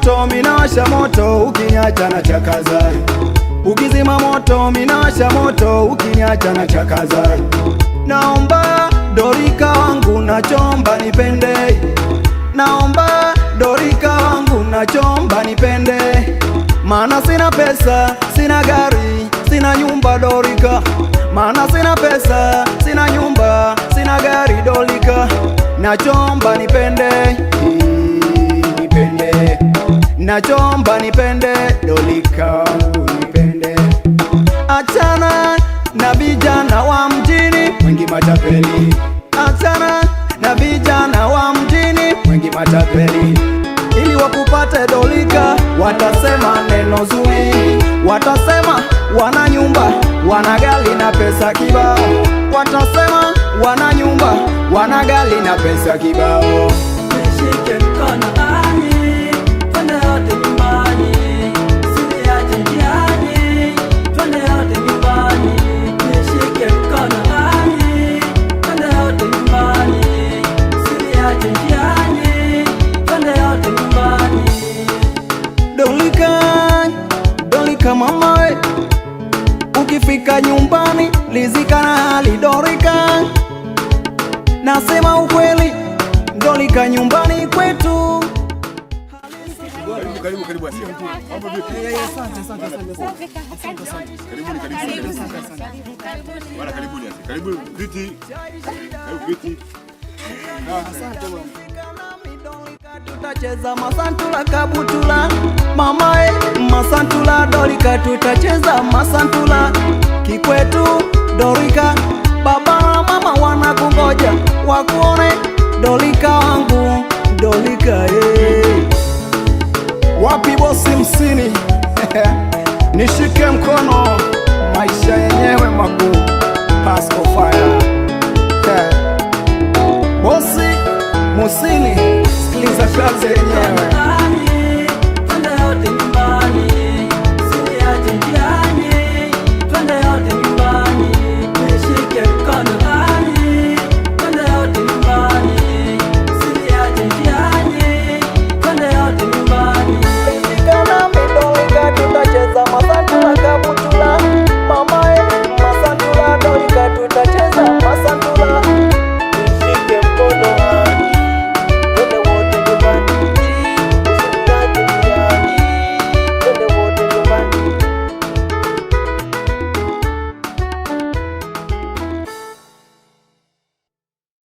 moto minawasha moto, ukiniacha na chakaza. Ukizima moto minawasha moto, ukiniacha na chakaza. Naomba Dorika wangu nachomba nipende, naomba Dorika wangu nachomba nipende. Mana sina pesa, sina gari, sina nyumba Dorika. Mana sina pesa, sina nyumba, sina gari Dorika. Nachomba nipende, nipende. Nachomba nipende, Dorika wangu nipende. Achana na vijana wa mjini wengi matapeli, achana na vijana wa mjini wengi matapeli. Ili wakupate Dorika watasema neno zuri, watasema wana nyumba, wana gari na pesa kibao. Watasema wana nyumba, wana gari na pesa kibao. Nishike mkono ani, twende yote nyumbani, usiniache njiani, twende yote nyumbani. Nishike mkono ani, twende yote nyumbani, usiniache njiani, twende yote nyumbani. Dorika, Dorika mama we, ukifika nyumbani lizika na hali Dorika. Nasema ukweli Dorika, nyumbani kwetu. Karibu karibu asia mtu. Mambo vipi? Asante. Bwana karibuni asia. Karibu viti. Karibu viti. Asante bwana. Tutacheza masantula kabutula mama masantula Dorika, tutacheza masantula kikwetu Dorika. Baba na mama wanakungoja wakuone Dorika wangu Dorika. Wapi bosi msini? Nishike mkono, maisha yenyewe makuu. Pasco Fire bosi musini, sikiliza kazi yenyewe.